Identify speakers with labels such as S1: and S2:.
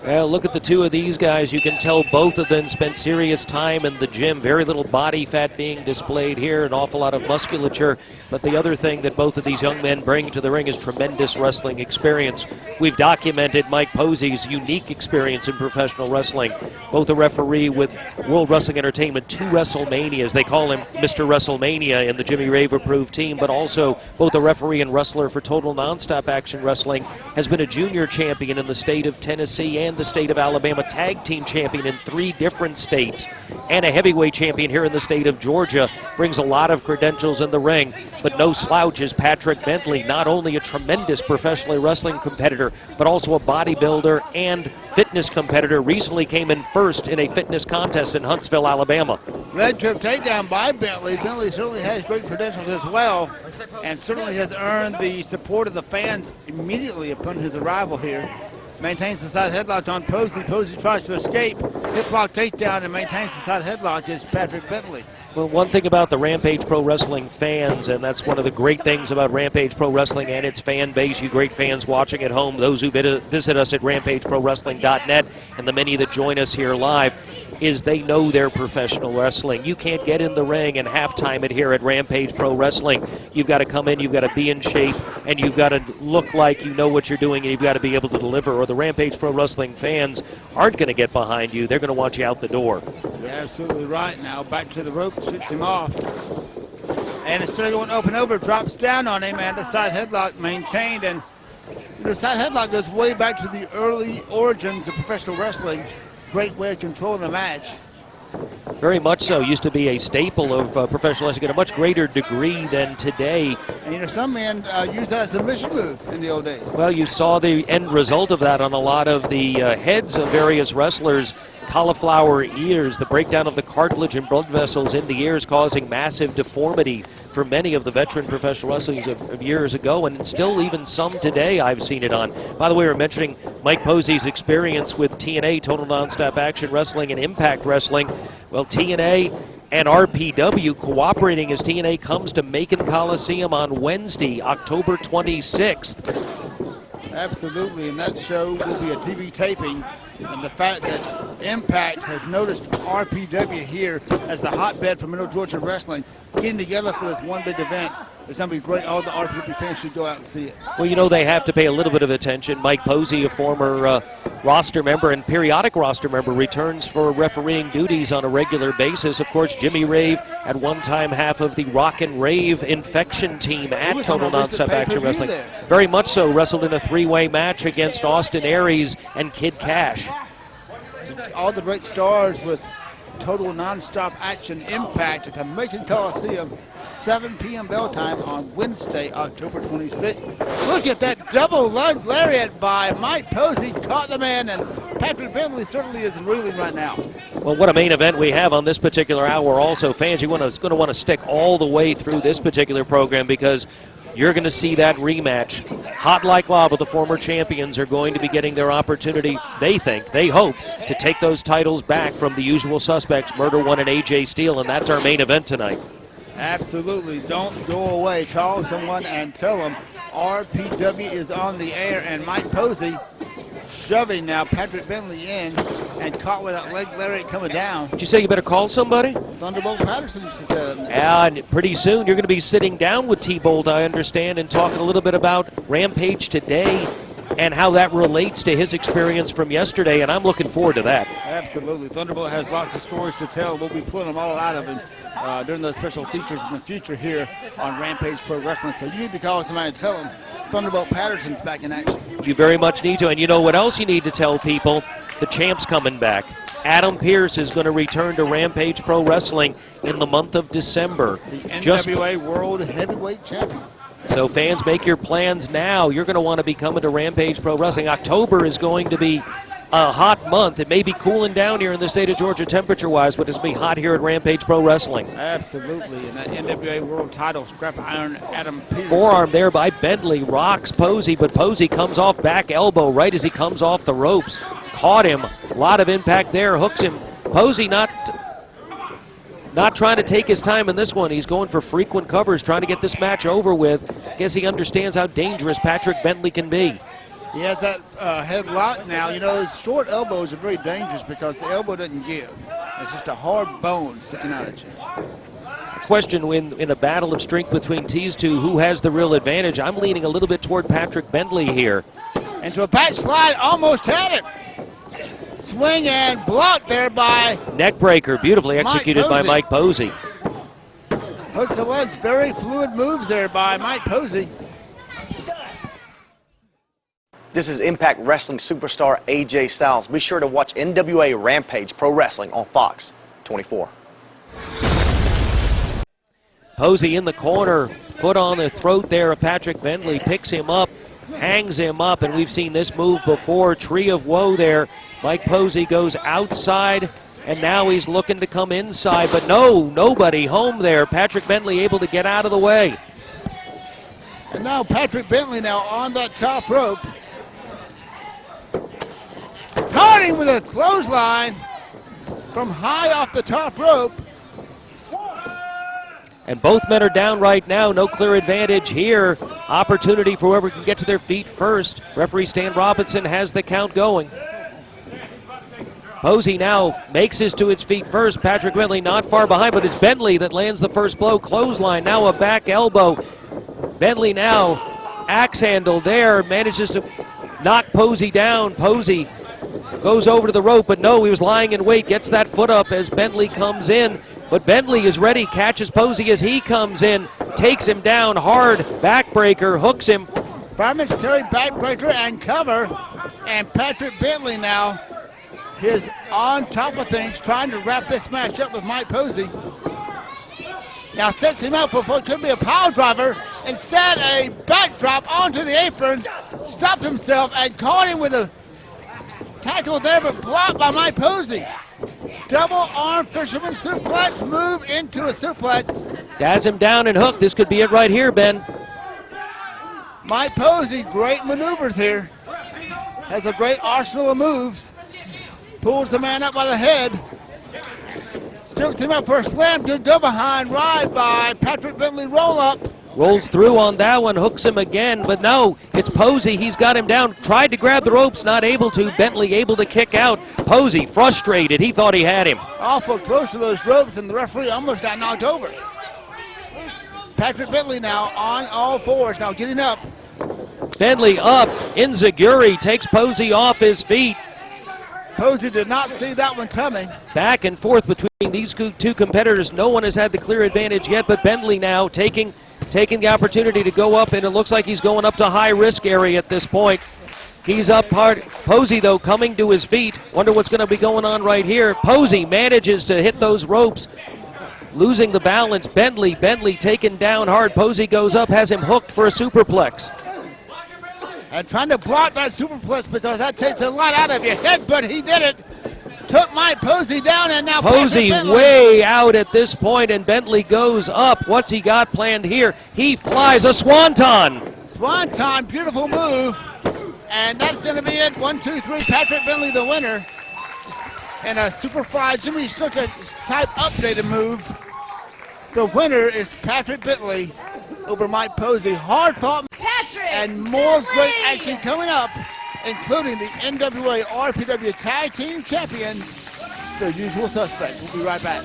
S1: Well, look at the two of these guys. You can tell both of them spent serious time in the gym. Very little body fat being displayed here, an awful lot of musculature. But the other thing that both of these young men bring to the ring is tremendous wrestling experience. We've documented Mike Posey's unique experience in professional wrestling. Both a referee with World Wrestling Entertainment, 2 WrestleManias. They call him Mr. WrestleMania in the Jimmy Rave approved team, but also both a referee and wrestler for Total Nonstop Action Wrestling. Has been a junior champion in the state of Tennessee and the state of Alabama, tag team champion in 3 different states, and a heavyweight champion here in the state of Georgia. Brings a lot of credentials in the ring, but no slouch is Patrick Bentley, not only a tremendous professionally wrestling competitor, but also a bodybuilder and fitness competitor. Recently came in first in a fitness contest in Huntsville, Alabama.
S2: Red trip takedown by Bentley. Bentley certainly has great credentials as well, and certainly has earned the support of the fans immediately upon his arrival here. Maintains the side headlock on Posey. Posey tries to escape. Hip lock takedown and maintains the side headlock is Patrick Bentley.
S1: Well, one thing about the Rampage Pro Wrestling fans, and that's one of the great things about Rampage Pro Wrestling and its fan base, you great fans watching at home, those who visit us at RampageProWrestling.net, and the many that join us here live, is they know their professional wrestling. You can't get in the ring and halftime it here at Rampage Pro Wrestling. You've got to come in, you've got to be in shape, and you've got to look like you know what you're doing, and you've got to be able to deliver, or the Rampage Pro Wrestling fans aren't going to get behind you. They're going to want you out the door.
S2: You're absolutely right. Now back to the rope, shoots him off. And instead of going open over, drops down on him, and the side headlock maintained. And the side headlock goes way back to the early origins of professional wrestling. Great way of controlling a match.
S1: Very much so. Used to be a staple of professional wrestling at a much greater degree than today.
S2: And, you know, some men use that as a submission move in the old days.
S1: Well, you saw the end result of that on a lot of the heads of various wrestlers. Cauliflower ears, the breakdown of the cartilage and blood vessels in the ears causing massive deformity for many of the veteran professional wrestlers of years ago, and still even some today I've seen it on. By the way, we're mentioning Mike Posey's experience with TNA, Total Nonstop Action Wrestling, and Impact Wrestling. Well, TNA and RPW cooperating as TNA comes to Macon Coliseum on Wednesday, October 26th.
S2: Absolutely, and that show will be a TV taping. And the fact that Impact has noticed RPW here as the hotbed for Middle Georgia wrestling, getting together for this one big event, is going to be great. All the RPW fans should go out and see it.
S1: Well, you know, they have to pay a little bit of attention. Mike Posey, a former roster member and periodic roster member, returns for refereeing duties on a regular basis. Of course, Jimmy Rave, at one time half of the Rock and Rave Infection team at Total Nonstop Action Wrestling.
S2: There.
S1: Very much so. Wrestled in a 3-way match against Austin Aries and Kid Cash.
S2: All the great stars with Total Nonstop Action Impact at the Macon Coliseum, 7 p.m. bell time on Wednesday, October 26th. Look at that double lug lariat by Mike Posey. Caught the man, and Patrick Bentley certainly is reeling right now.
S1: Well, what a main event we have on this particular hour. Also, fans, you're going to want to stick all the way through this particular program, because you're going to see that rematch. Hot like lava, the former champions are going to be getting their opportunity, they hope, to take those titles back from the usual suspects, Murder One and AJ Steele, and that's our main event tonight.
S2: Absolutely. Don't go away. Call someone and tell them RPW is on the air, and Mike Posey shoving now Patrick Bentley in and caught with that leg lariat coming down.
S1: Did you say you better call somebody?
S2: Thunderbolt Patterson, she said.
S1: Yeah, and pretty soon you're going to be sitting down with T-Bolt, I understand, and talking a little bit about Rampage today and how that relates to his experience from yesterday, and I'm looking forward to that.
S2: Absolutely. Thunderbolt has lots of stories to tell. We'll be pulling them all out of him during those special features in the future here on Rampage Pro Wrestling. So you need to call somebody and tell them Thunderbolt Patterson's back in action.
S1: You very much need to. And you know what else you need to tell people? The champ's coming back. Adam Pearce is going to return to Rampage Pro Wrestling in the month of December.
S2: The NWA World Heavyweight Champion.
S1: So fans, make your plans now. You're going to want to be coming to Rampage Pro Wrestling. October is going to be a hot month. It may be cooling down here in the state of Georgia temperature-wise, but it's going to be hot here at Rampage Pro Wrestling.
S2: Absolutely, and that NWA World title, scrap iron Adam Pearce.
S1: Forearm there by Bentley, rocks Posey, but Posey comes off back elbow right as he comes off the ropes. Caught him, a lot of impact there, hooks him. Posey not trying to take his time in this one. He's going for frequent covers, trying to get this match over with. Guess he understands how dangerous Patrick Bentley can be.
S2: He has that head lock now. You know, those short elbows are very dangerous because the elbow doesn't give. It's just a hard bone sticking out at you.
S1: Question in a battle of strength between these two, who has the real advantage? I'm leaning a little bit toward Patrick Bentley here.
S2: Into a back slide, almost had it. Swing and blocked there by
S1: neck breaker, beautifully executed by Mike Posey.
S2: Hooks the legs, very fluid moves there by Mike Posey.
S3: This is Impact Wrestling superstar AJ Styles. Be sure to watch NWA Rampage Pro Wrestling on Fox 24.
S1: Posey in the corner, foot on the throat there of Patrick Bentley, picks him up, hangs him up, and we've seen this move before. Tree of woe there. Mike Posey goes outside, and now he's looking to come inside, but nobody home there. Patrick Bentley able to get out of the way.
S2: And now Patrick Bentley now on that top rope. Starting with a clothesline from high off the top rope.
S1: And both men are down right now. No clear advantage here. Opportunity for whoever can get to their feet first. Referee Stan Robinson has the count going. Posey now makes his to his feet first. Patrick Bentley not far behind, but it's Bentley that lands the first blow. Clothesline, now a back elbow. Bentley now axe handle there, manages to knock Posey down. Posey goes over to the rope, but no, he was lying in wait, gets that foot up as Bentley comes in. But Bentley is ready, catches Posey as he comes in, takes him down hard, backbreaker, hooks him.
S2: Fireman's carry, backbreaker, and cover. And Patrick Bentley now is on top of things, trying to wrap this match up with Mike Posey. Now sets him up for what could be a pile driver. Instead, a backdrop onto the apron, stopped himself and caught him with a tackle there, but blocked by Mike Posey. Double arm fisherman suplex, move into a suplex.
S1: Has him down and hooked. This could be it right here, Ben.
S2: Mike Posey, great maneuvers here. Has a great arsenal of moves. Pulls the man up by the head. Scoops him up for a slam. Good go behind ride by Patrick Bentley. Roll up.
S1: Rolls through on that one, hooks him again, but no, it's Posey. He's got him down. Tried to grab the ropes, not able to. Bentley able to kick out. Posey frustrated. He thought he had him.
S2: Awful close to those ropes, and the referee almost got knocked over. Patrick Bentley now on all fours, now getting up.
S1: Bentley up. Inzaguri takes Posey off his feet.
S2: Posey did not see that one coming.
S1: Back and forth between these two competitors. No one has had the clear advantage yet, but Bentley now taking the opportunity to go up, and it looks like he's going up to high-risk area at this point. He's up hard. Posey, though, coming to his feet. Wonder what's going to be going on right here. Posey manages to hit those ropes, losing the balance. Bentley taken down hard. Posey goes up, has him hooked for a superplex.
S2: And trying to block that superplex because that takes a lot out of your head, but he did it. Took Mike Posey down, and now
S1: Posey way out at this point, and Bentley goes up. What's he got planned here? He flies a swanton.
S2: Swanton, beautiful move. And that's going to be it. 1, 2, 3, Patrick Bentley the winner. And a Superfly Jimmy Snuka type updated move. The winner is Patrick Bentley over Mike Posey. Hard fought.
S4: Patrick
S2: and more
S4: Bentley.
S2: great action coming up, including the NWA RPW Tag Team Champions, the usual suspects. We'll be right back.